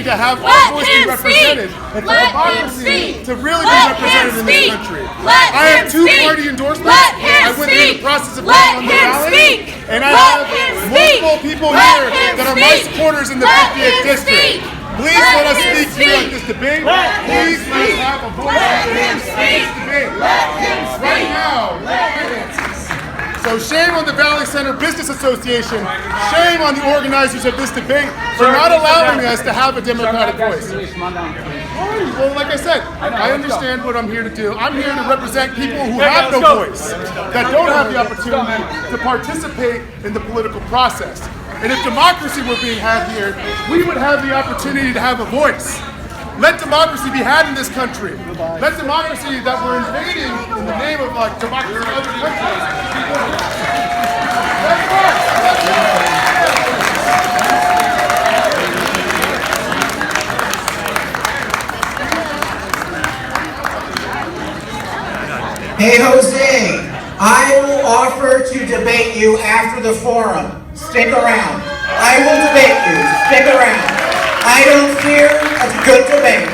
to have our voice be represented, and for democracy to really be represented in this country. I have 2 party endorsements. I went through the process of going on the ballot, and I have multiple people here that are my supporters in the 50th district. Please let us speak here at this debate. Please let us have a voice in this debate. Right now. So shame on the Valley Center Business Association, shame on the organizers of this debate for not allowing us to have a democratic voice. Well, like I said, I understand what I'm here to do. I'm here to represent people who have no voice, that don't have the opportunity to participate in the political process. And if democracy were being had here, we would have the opportunity to have a voice. Let democracy be had in this country. Let democracy that we're invading in the name of like democracy in other countries. Hey Jose, I will offer to debate you after the forum. Stick around. I will debate you. Stick around. I don't fear a good debate.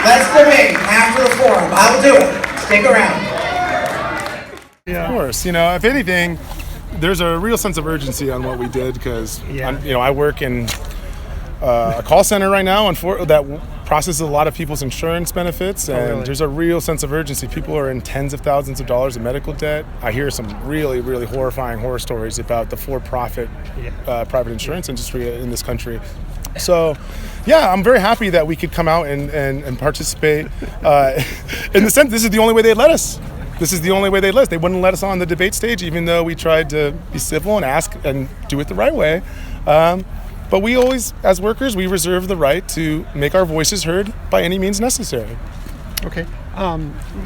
Let's debate after the forum. I'll do it. Stick around. Yeah. Of course. If anything, there's a real sense of urgency on what we did because, I work in a call center right now that processes a lot of people's insurance benefits, and there's a real sense of urgency. People are in tens of thousands of dollars in medical debt. I hear some really, really horrifying horror stories about the for-profit private insurance industry in this country. So, I'm very happy that we could come out and participate. In the sense, this is the only way they let us. This is the only way they let us. They wouldn't let us on the debate stage, even though we tried to be civil and ask and do it the right way. But we always, as workers, we reserve the right to make our voices heard by any means necessary. Okay.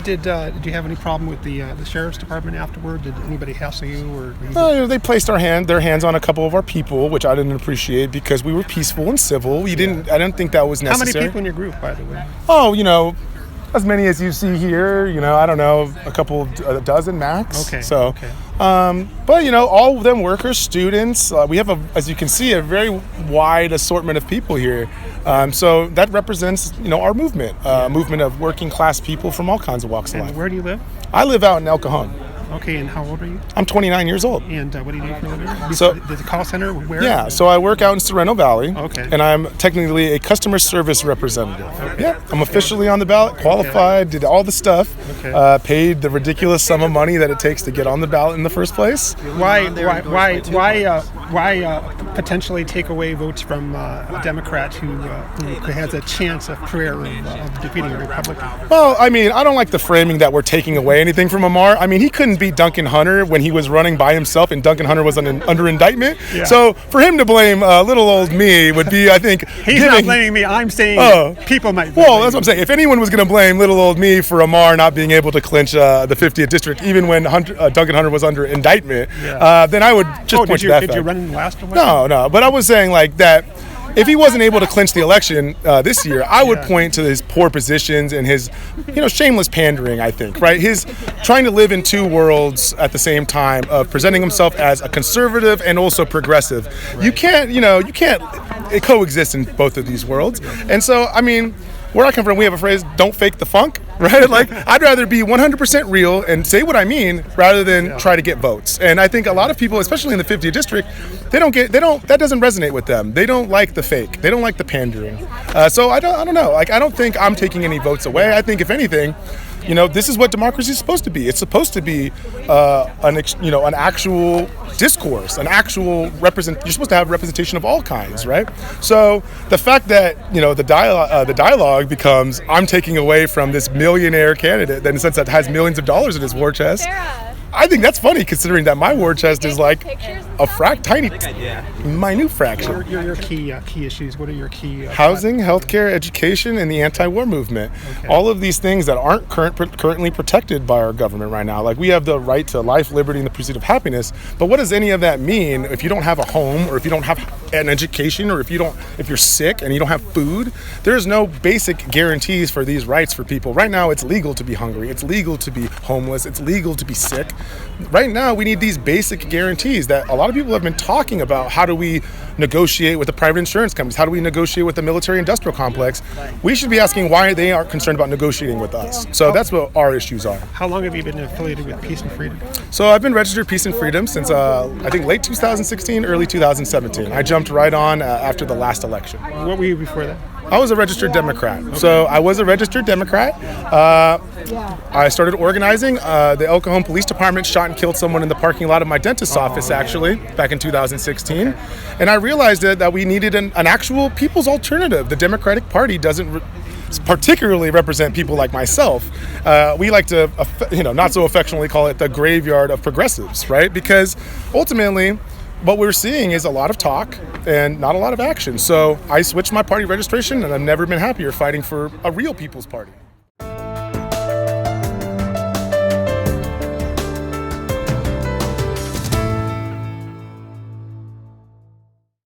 Did you have any problem with the sheriff's department afterward? Did anybody hassle you, or? They placed their hands on a couple of our people, which I didn't appreciate because we were peaceful and civil. I didn't think that was necessary. How many people in your group, by the way? Oh, as many as you see here. I don't know, a dozen max. Okay. So, okay. But all of them workers, students. We have as you can see, a very wide assortment of people here. So that represents, our movement, movement of working class people from all kinds of walks of life. Where do you live? I live out in El Cajon. Okay, and how old are you? I'm 29 years old. And what do you do for a living? So, the call center, where? Yeah, so I work out in Sorrento Valley. Okay. And I'm technically a customer service representative. Okay. Yeah, I'm officially on the ballot, qualified, did all the stuff, paid the ridiculous sum of money that it takes to get on the ballot in the first place. Why potentially take away votes from a Democrat who has a chance of career of defeating a Republican? Well, I don't like the framing that we're taking away anything from Amar. He couldn't beat Duncan Hunter when he was running by himself and Duncan Hunter was under indictment. Yeah. So for him to blame little old me would be, I think... He's not blaming me. I'm saying people might blame Well, that's what I'm saying. If anyone was going to blame little old me for Amar not being able to clinch the 50th district, even when Duncan Hunter was under indictment, then I would just point to that fact. Did you run in the last election? No. But I was saying that if he wasn't able to clinch the election this year, I would point to his poor positions and his, shameless pandering, I think, right? His trying to live in two worlds at the same time of presenting himself as a conservative and also progressive. Right. You can't coexist in both of these worlds. And so, where I come from, we have a phrase, don't fake the funk, right? I'd rather be 100% real and say what I mean rather than try to get votes. And I think a lot of people, especially in the 50th district, that doesn't resonate with them. They don't like the fake. They don't like the pandering. So I don't know. I don't think I'm taking any votes away. I think if anything, this is what democracy is supposed to be. It's supposed to be an actual discourse, an actual you're supposed to have representation of all kinds, right? So the fact that the dialogue becomes I'm taking away from this millionaire candidate, in a sense that has millions of dollars in his war chest. I think that's funny considering that my war chest is like a tiny, minute fraction. Your key issues. What are your key? Housing, healthcare, education, and the anti-war movement. Okay. All of these things that aren't currently protected by our government right now. Like we have the right to life, liberty, and the pursuit of happiness. But what does any of that mean if you don't have a home, or if you don't have an education, or if you're sick and you don't have food? There's no basic guarantees for these rights for people. Right now, it's legal to be hungry. It's legal to be homeless. It's legal to be sick. right now we need these basic guarantees that a lot of people have been talking about. How do we negotiate with the private insurance companies? How do we negotiate with the military industrial complex? We should be asking why they aren't concerned about negotiating with us. So that's what our issues are. How long have you been affiliated with Peace and Freedom? So I've been registered Peace and Freedom since I think late 2016, early 2017. I jumped right on after the last election. What were you before that? I was a registered Democrat. So I was a registered Democrat. I started organizing. The El Cajon Police Department shot and killed someone in the parking lot of my dentist's office, actually, back in 2016. And I realized that we needed an actual people's alternative. The Democratic Party doesn't particularly represent people like myself. We like to, not so affectionately call it the graveyard of progressives, right? Because ultimately, what we're seeing is a lot of talk and not a lot of action. So I switched my party registration, and I've never been happier fighting for a real people's party.